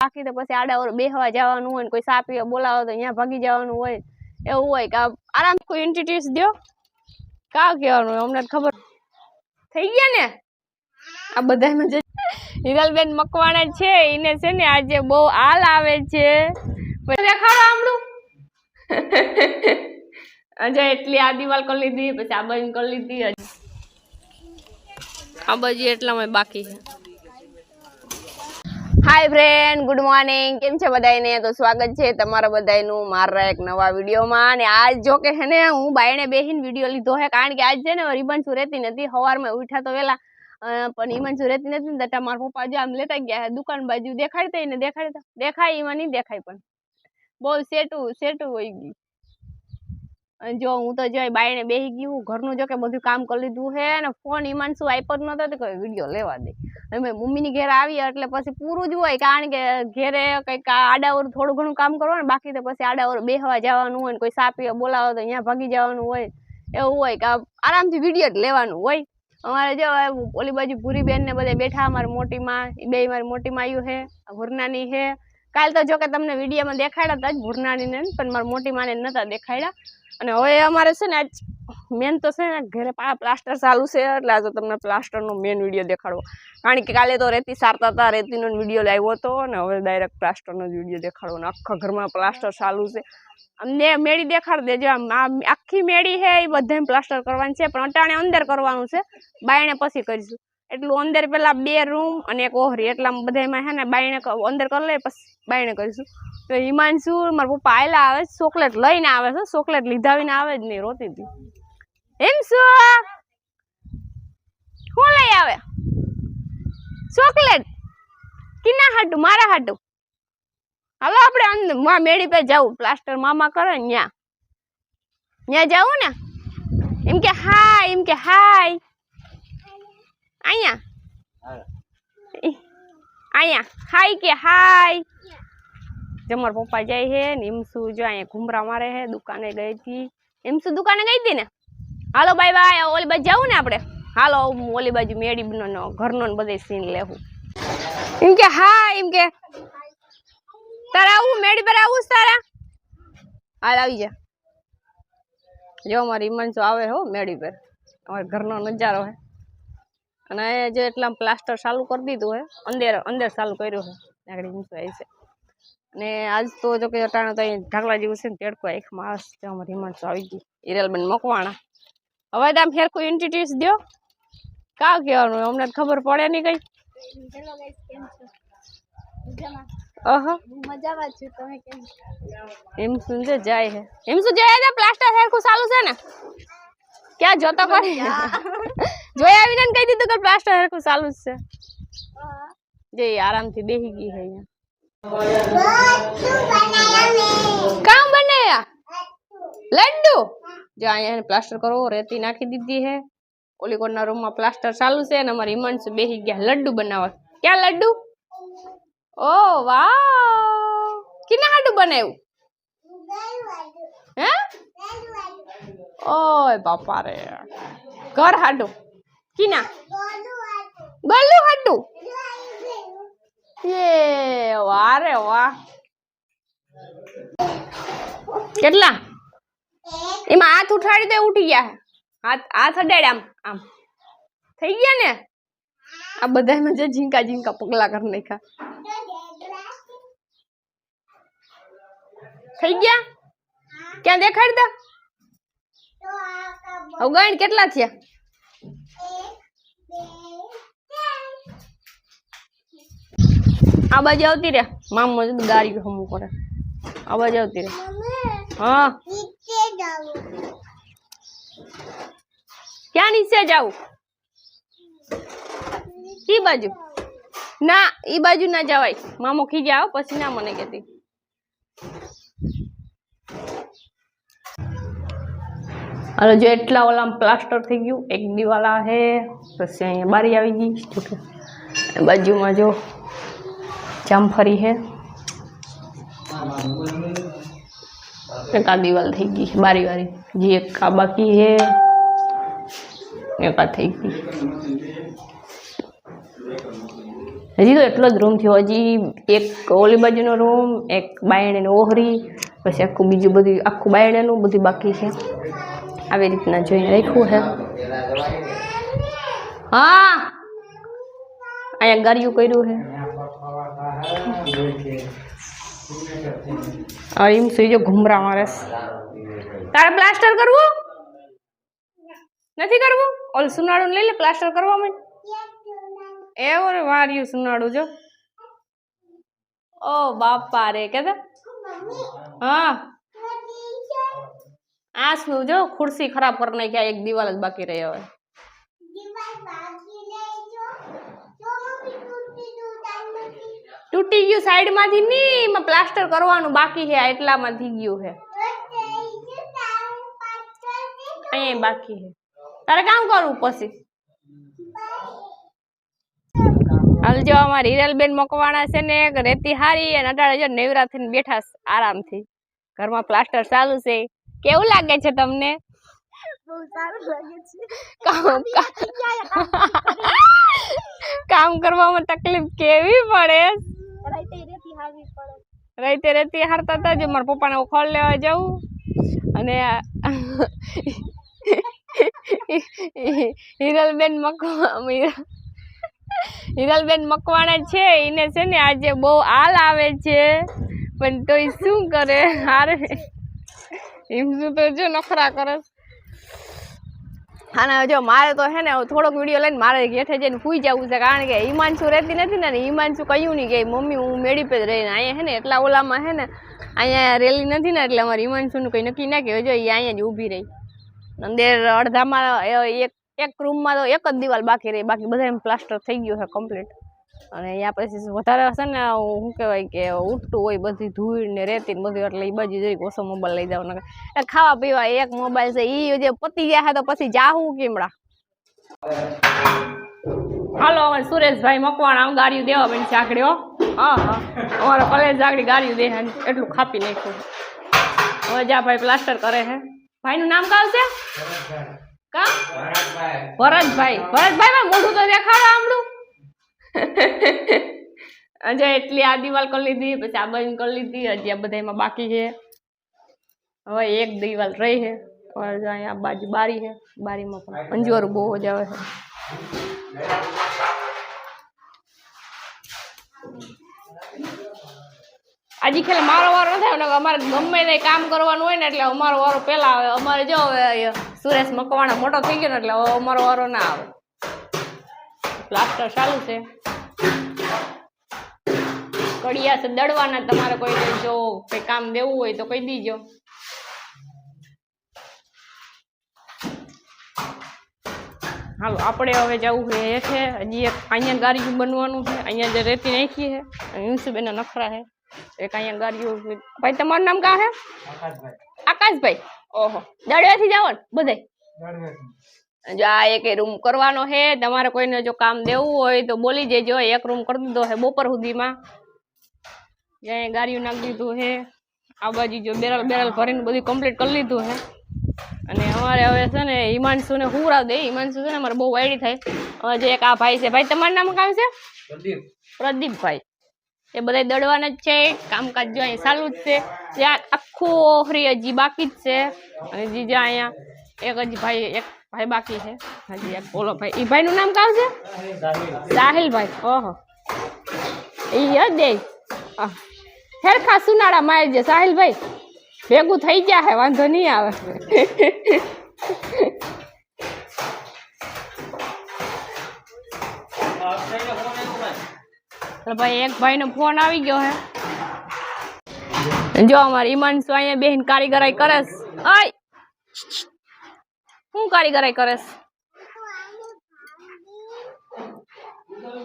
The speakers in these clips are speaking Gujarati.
બાકી તો પછી આડા બેહવા જવાનું હોય, કોઈ સા પીવા બોલાવો તો અહીંયા ભાગી જવાનું હોય, એવું હોય કે આરામ કોઈ ઇન્ટ્રોડ્યુસ દો કા કહેવાનું અમને ખબર થઈ ગયા ને. આ બધાનું જે હિરલબેન મકવાણા છે એને છે ને આજે બહુ હાલ આવે છે. દેખાડો આમળું આજે એટલી આ દિવાલ કરી લીધી, પછી આ બાજુ કરી લીધી, આ બાજુ એટલામાં બાકી છે. Hi friend, good morning. કેમ છે બધાને? તો સ્વાગત છે તમારા બધાનું મારા એક નવા વિડીયોમાં. અને આજ જો કે છે ને હું બાયણે બેહીને વિડીયો લીધો છે, કારણ કે આજ છે ને હિમાંશુ રહેતી નથી. સવારમાં ઉઠ્યા તો વેલા, પણ હિમાંશુ રહેતી નથી ને તો મારા પપ્પા જો આમ લેતા ગયા દુકાન બાજુ. દેખાડતા ને દેખાય એમાં નહીં દેખાય, પણ બહુ સેટું હોય ગયું. જો હું તો જો બાયણે બેસી ગયું, ઘરનું જો કે બધું કામ કરી લીધું છે ને ફોન હિમાંશુ આપ્યો જ નતો તો કોઈ વિડીયો લેવા દે. અમે મમ્મીની ઘેર આવી એટલે પછી પૂરું જ હોય, કારણ કે ઘેરે કંઈક આડાવર થોડું ઘણું કામ કરવાનું, બાકી તો પછી આડાવર બેહવા જવાનું હોય, કોઈ સા પીવા બોલાવો તો અહીંયા ભાગી જવાનું હોય, એવું હોય કે આરામથી વિડીયો જ લેવાનું હોય. અમારે જો ઓલી બાજુ ભૂરી બેન ને બધા બેઠા, અમારી મોટી માં, બે મારી મોટી માયું છે, ભૂરનાની છે. કાલ તો જો કે તમને વિડીયોમાં દેખાડ્યા હતા જ ભૂરનાની ને, પણ મારી મોટી માને નતા દેખાડ્યા. અને હવે અમારે છે ને આજ મેન તો છે ને ઘરે પ્લાસ્ટર ચાલુ છે, એટલે આજે તમને પ્લાસ્ટરનો મેન વિડીયો દેખાડવો, કારણ કે કાલે તો રેતી સારતા હતા, રેતીનો વિડીયો લાવ્યો હતો, અને હવે ડાયરેક્ટ પ્લાસ્ટરનો જ વિડીયો દેખાડવો. ને આખા ઘરમાં પ્લાસ્ટર ચાલુ છે. અમને મેળી દેખાડ દેજો. આમ આખી મેળી છે એ બધાને પ્લાસ્ટર કરવાની છે, પણ અટાણે અંદર કરવાનું છે, બાયણે પછી કરીશું. એટલું અંદર પેલા 2 રૂમ અને એક ઓહરી, એટલા બધામાં છે ને બાયણે અંદર કરી લે, પછી બાયણે કરીશું. તો હિમાંશુ મારા પપ્પા આયલા આવે, ચોકલેટ લઈને આવે છે, ચોકલેટ લીધા વિના આવે જ નહીં, રોતી હતી. હિમસુ શું લઈ આવે? ચોકલેટ કિના હાટું? મારા હાટું. હાલો આપણે અંદર મેળી પે જવું, પ્લાસ્ટર મામા કરે ને ત્યાં જવું ને. એમ કે હાય, એમ કે હાય. અહીંયા હાય કે હાય. જમર પપ્પા જાય છે ને હિમસુ જો અહીંયા ઘુમરા મારે છે. દુકાને ગઈ હતી હિમસુ, દુકાને ગઈ હતી ને. હાલો બાય બાય. ઓલી બાજુ જવું ને આપણે. હાલો ઓલી બાજુ મેળી ઘરનો ને બધે સીન લેવું. એમ કે હાય, એમ કે તારે આવું મેળી પર આવું તારા? હાલ આવી જા. જો અમારી હિમાંશુ આવે હો મેળી પર, અમારા ઘરનો નજારો છે. અને જો એટલા પ્લાસ્ટર ચાલુ કરી દીધું હે, અંદર ચાલુ કર્યું છે. આગળ હિમસુ આવી છે. અને આજ તો જો કે અટાણે તો ઢાકલા જેવું છે ને તેડકો એક માણસ અમારી હિમાંશુ આવી ગઈ, હિરલબેન મકવાણા. હવે તો આમ ફેર કોઈ ઇન્ટ્રોડ્યુસ દો કા કહેવાનું અમને ખબર પડે નહીં કઈ. હિમસુ જે જાય છે, હિમસુ જાય પ્લાસ્ટર સરખું ચાલુ છે ને, ક્યાં જોતો કરી જોઈ આવીને કહી દીધું કે પ્લાસ્ટર સરખું ચાલુ જ છે. જે આરામથી બેસી ગઈ છે અહીંયા. કામ બનાયા લડ્ડુ. જો અહીંયા પ્લાસ્ટર કરવો, રેતી નાખી દીધી છે. ઓલી કોરના રૂમમાં પ્લાસ્ટર ચાલુ છે અને અમારી હિમાંશુ બેસી ગયા લડ્ડુ બનાવવા. ક્યાં લડ્ડુ? ઓ વાહ, કિના હાટું બનાવ્યું હે? ઓય બાપા રે, ઘર હાટું. કિના ગલ્લુ હાટું? એ વાહ રે વાહ. કેટલા? એમાં હાથ ઉઠાડી દે, ઉઠી ગયા. હાથ અડાડ, આમ થઈ ગયા ને. આ બધામાં જે ઝીંકા પગલા કરી નાખ્યા. થઈ ગયા? ક્યાં દેખાડતા? અવગાણ કેટલા થયા? આ બાજુ આવતી રે. મામો ગાડી હમું કરે. આ બાજુ આવતી રે. હા ક્યાં નીચે જાવું? ઈ બાજુ ના, ઈ બાજુ ના જવાય. મામો ખીજા આવો પછી ના મને કહેતી. હાલો જો એટલા ઓલા પ્લાસ્ટર થઈ ગયું. એક દિવાલા છે, પછી અહીંયા બારી આવી ગઈ. બાજુમાં જો જામફળી છે. એક આ દિવાલ થઈ ગઈ બારી વાળી. જે એક આ બાકી છે, એક આ થઈ ગઈ. હજી તો એટલો જ રૂમ થયો, હજી એક ઓલી બાજુનો રૂમ, એક બાયણે ઓહરી, પછી આખું બીજું બધું આખું બાયણેનું બધું બાકી છે. આવી રીતના જોઈને રાખ્યું છે. હા અહીંયા ગારિયું કર્યું છે. એમ સુઈ જો ઘુમરા મારે. તારે પ્લાસ્ટર કરવું નથી? કરવું ઓલ સુનાળું લઈ લે, પ્લાસ્ટર કરવા માં એવું રે વાર્યું સુનાળું જો. ઓ બાપા રે કેતા. હા આ શું જો ખુરશી ખરાબ કરી નાખ્યા, એક દિવાલ જ બાકી રહી. હવે તૂટી ગયું સાઈડ માંથી ની, એમાં પ્લાસ્ટર કરવાનું બાકી છે, એટલામાં થઈ ગયું છે. અહીંયા બાકી છે, તારે કામ કરવું પછી. હાલ જો અમારી હિરલબેન મકવાણા છે ને રેતી હારી અને અટાણે જો નેવરા થઈને બેઠા આરામથી. ઘરમાં પ્લાસ્ટર ચાલુ છે. કેવું લાગે છે તમને? કામ કરવામાં તકલીફ કેવી પડે? રેતી હારતા હતા જો મારા પપ્પાને ખોળ લેવા જવું અને હિરલબેન મકવાણા છે એને છે ને આજે બહુ હાલ આવે છે, પણ તોય શું કરે હારે એમ શું તો જો નખરા કરે. હા જો મારે તો હે ને થોડોક વિડીયો લઈને મારે ઘેઠે જઈને સુઈ જવું છે, કારણ કે હિમાંશુ રહેતી નથી ને. હિમાંશુ કહ્યું નહીં કે મમ્મી હું મેળી પે જ રહીને અહીંયા હે ને એટલા ઓલામાં હે ને અહીંયા રેલી નથી ને, એટલે અમારે હિમાંશુનું કંઈ નક્કી ના કહેવાય. જો એ અહીંયા જ ઊભી રહી. અંદર અડધામાં એક રૂમમાં તો એક જ દિવાલ બાકી રહી, બાકી બધા પ્લાસ્ટર થઈ ગયું છે કમ્પ્લીટ. અને અહીંયા પછી વધારે હશે ને શું કહેવાય કે ઉઠતું હોય બધી ધૂળ ને રેતી ને બધું, એટલે એ બાજુ જરીક ઓછો મોબાઈલ લઈ જાવ. ખાવા પીવા એક મોબાઈલ છે, એ જે પતી ગયા તો પછી જાહું કેમડા. હાલો હવે સુરેશભાઈ મકવાણા ગાડીઓ દેવા બેન ચાકડીઓ. હા હા અમારે કલેજ ચાકડી ગાડીઓ દે એટલું ખાપી નાખ્યું. હવે જા ભાઈ પ્લાસ્ટર કરે છે. ભાઈનું નામ કાલ છે કા? ભરતભાઈ. ભરતભાઈ મોઢું તો દેખાડો આમડું. હજે એટલી આ દિવાલ કરી લીધી, પછી આ બાજુ કરી લીધી, હજી આ બધા એમાં બાકી છે. હવે એક દિવાલ રહી છે. અહીંયા બાજુ બારી છે, બારીમાં પણ અંજવારું બહુ જ આવે છે. આજે ખેલ મારો વારો ન થાય ને, અમારે ગમે તે કામ કરવાનું હોય ને એટલે અમારો વારો પહેલા આવે. અમારે જો હવે સુરેશ મકવાણા મોટો થઈ ગયો ને એટલે અમારો વારો ના આવે. પ્લાસ્ટર ચાલુ છે. કડિયા છે દળવાના, તમારે કોઈ જો કઈ કામ દેવું હોય તો કહી દીજો. હાલો આપણે હવે જવું છે હેઠે. હજી એક અહીંયા ગાડીયું બનવાનું છે, અહીંયા જે રેતી નાખી છે અને યુસુબેના નખરા છે. એક અહીંયા ગાડીયું. ભાઈ તમારું નામ કા છે? આકાશભાઈ. ઓહો દળવેથી જાવ ને બધે? જો આ એક રૂમ કરવાનો છે. તમારે કોઈને જો કામ દેવું હોય તો બોલી દેજો. એક રૂમ કરી દીધો છે બપોર સુધીમાં. અહીંયા ગાડીયું નાખી દીધું છે. આ બાજુ જો બેરલ ભરીને બધું કમ્પ્લીટ કરી લીધું છે. અને અમારે હવે છે ને હિમાંશુને હુરાવ દે. હિમાંશુ છે ને અમારે બહુ વાયડી થાય. હવે જે એક આ ભાઈ છે, ભાઈ તમારું નામ કામ છે? પ્રદીપભાઈ. એ બધા દળવાના જ છે. કામકાજ જો અહીં ચાલુ જ છે. જ્યાં આખું ઓહરી હજી બાકી જ છે. અને હજી જ્યાં અહીંયા એક હજી ભાઈ એક ભાઈ બાકી છે. હજી એક બોલો ભાઈ. એ ભાઈનું નામ કામ છે? સાહિલભાઈ. ઓહો એ દે હેરખા સુનાળા માર છે સાહિલભાઈ. ભેગું થઈ ગયા હે, વાંધો નહીં આવે. ભાઈ એક ભાઈ નો ફોન આવી ગયો હે. જો અમારે ઈમાનસુ અહીંયા બેન કારીગરાઈ કરેસ. ઓય શું કારીગરાઈ કરેસ?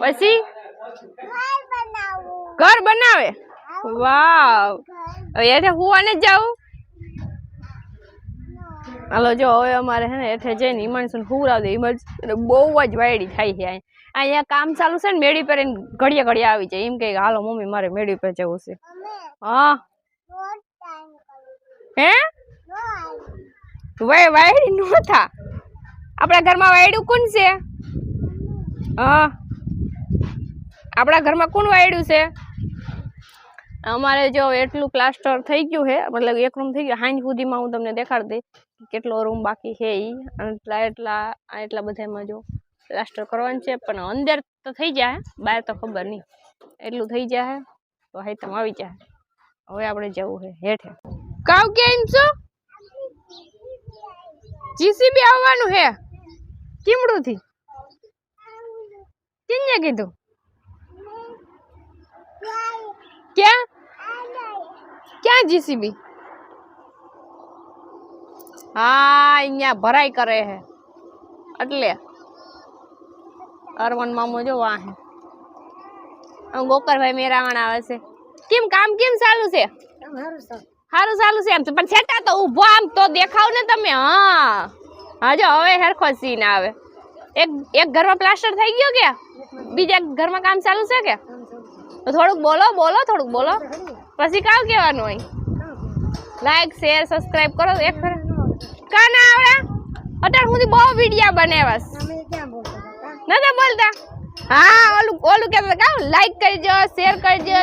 પછી ઘર બનાવે. વાવ. હવે એઠે હુવાને જ જાવું. હાલો જો હવે અમારે હે ને એઠે જઈને હિમાંશુ હુવરાવ દે. હિમાંશુ બહુ જ વાયડી થાય છે. અહીંયા કામ ચાલુ છે ને, મેળી પર ઘડીએ આવી જાય. એમ કે હાલો મમ્મી મારે મેળી પર જવું છે. હા હે વાયડી નો થા. આપણા ઘરમાં વાયડું કોણ છે? હા આપણા ઘરમાં કોણ વાયડું છે? અમારે જો એટલું પ્લાસ્ટર થઈ ગયું છે, મતલબ એક રૂમ થઈ ગયો. હાંજ સુધીમાં હું તમને દેખાડી દઈ કેટલો રૂમ બાકી છે. એટલા બધામાં જો પ્લાસ્ટર કરવાનું છે, પણ અંદર તો થઈ જાય, બહાર તો ખબર નહીં. એટલું થઈ જાય તો હાઈતમ આવી જાય. હવે આપણે જવું છે હેઠે. કાવ કેમ છો? જીસીબી આવવાનું હે કીમડું થી. કિન્ને કીધું? ક્યાં ક્યાં જીસીબી? હા અહીંયા ભરાઈ કરે હે એટલે અરવન મામો જો વાહે ગોકરભાઈ મેરાવણ આવે છે. કેમ કામ કેમ ચાલુ છે? સારું ચાલુ છે એમ તો, પણ છેટા તો ઊભો આમ તો દેખાવ ને તમે. હા જો હવે હેરખો સીન આવે. એક ઘરમાં પ્લાસ્ટર થઈ ગયો કે બીજા ઘરમાં કામ ચાલુ છે કે? થોડુંક બોલો થોડુંક બોલો, પછી કાવ કહેવાનું હોય. લાઈક શેર સબસ્ક્રાઇબ કરો. એક કા ના આવડે? અત્યાર સુધી બહુ વિડિયા બનાવ્યા નતા બોલતા. હા ઓલું કહેતા કા લાઈક કરજો, શેર કરજો.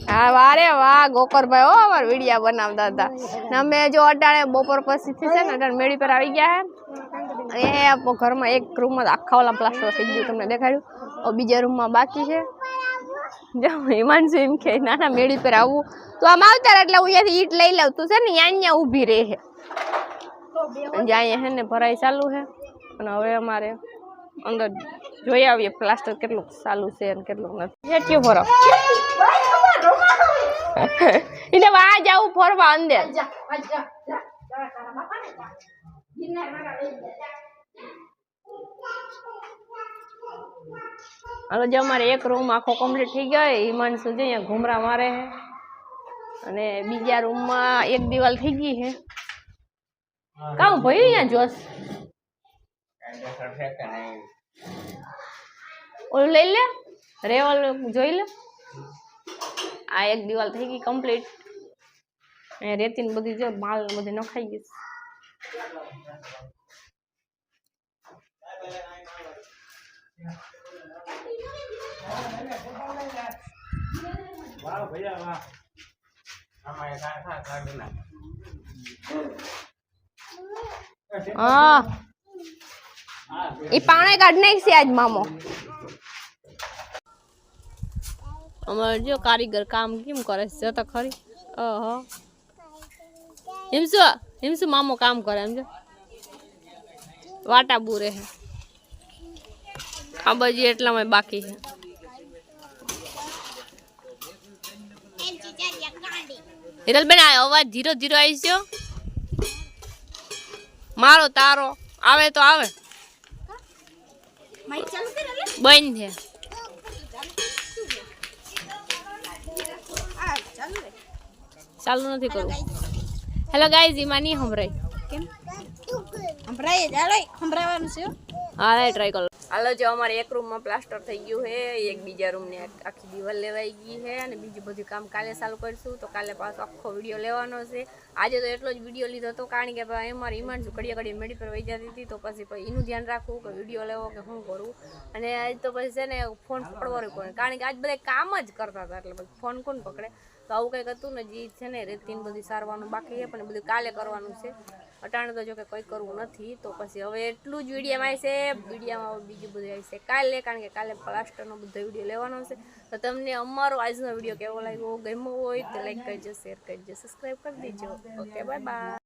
હા વારે વાહ ગોકરભાઈ હો અમાર વિડિયા બનાવતા હતા. અમે જો અટાણે બપોર પછી છે ને અટાણે મેળી પર આવી ગયા હે. એ ઘરમાં એક રૂમમાં આખા ઓલા પ્લાસ્ટર થઈ ગયું, તમને દેખાડ્યું. બીજા રૂમમાં બાકી છે. જો હિમાંશુ એમ કે નાના મેળી પર આવું તો આમ આવતા એટલે હું અહીંયાથી ઈટ લઈ લઉં. તું છે ને અહીંયા ઊભી રહે છે. અહીંયા હે ને ભરાઈ ચાલુ છે અને હવે અમારે અંદર જોઈ આવીએ પ્લાસ્ટર કેટલું ચાલુ છે અને કેટલું નથી. કેટલું ભરો એટલે આ જાવું ફરવા અંદર. હવે જો અમારે એક રૂમ આખો કમ્પ્લીટ થઈ ગયો. હિમાંશુ છે અહીંયા ઘુમરા મારે છે અને બીજા રૂમમાં એક દિવાલ થઈ ગઈ છે. કામ ભયું અહીંયા જોશ ઓલું લઈ લે રેવલ જોઈ લે. આ એક દિવાલ થઈ ગઈ કમ્પ્લીટ. અહીંયા રેતી ને બધી જો માલ બધી નખાઈ ગઈ. હા એ પાણે કાઢ નાખશે આજ મામો. અમારે જો કારીગર કામ કેમ કરે છે તો ખરી. હિમસુ મામો કામ કરે એમ જો વાટા બુરે હે. આ બાજુ એટલામાં બાકી છે. હિરલબેન આ અવાજ ધીરો ધીરો આવી છે. મારો તારો આવે તો આવે બંધ છે. ચાલુ નથી કરવું. હેલો ગાઈઝ એમાં નહીં સંભળાય. કેમ સંભળાવાનું છે? હા ટ્રાય કરો. હાલો જો અમારે એક રૂમમાં પ્લાસ્ટર થઈ ગયું છે. એક બીજા રૂમની આખી દિવાલ લેવાઈ ગઈ છે અને બીજું બધું કામ કાલે ચાલુ કરીશું. તો કાલે પાછો આખો વિડીયો લેવાનો છે. આજે તો એટલો જ વિડીયો લીધો હતો કારણ કે અમારે હિમાંશુ ઘડીએ મેળી પર વહી જતી હતી. તો પછી એનું ધ્યાન રાખવું કે વિડીયો લેવો કે શું કરવું. અને આજ તો પછી છે ને ફોન પકડવાનું કોણ, કારણ કે આજ બધા કામ જ કરતા હતા એટલે પછી ફોન કોણ પકડે. તો આવું કંઈક હતું ને જે છે ને રેતીને બધી સારવાનું બાકી છે પણ બધું કાલે કરવાનું છે. અટાણે તો જો કે કંઈ કરવું નથી. તો પછી હવે એટલું જ વિડીયોમાં આવશે. વિડીયોમાં બીજું બધું આવશે કાલે, કારણ કે કાલે પ્લાસ્ટરનો બધો વિડીયો લેવાનો છે. તો તમને અમારો આજનો વિડીયો કેવો લાગ્યો, ગમ્યો હોય તો લાઈક કરજો, શેર કરજો, સબસ્ક્રાઈબ કરી દેજો. Okay bye bye.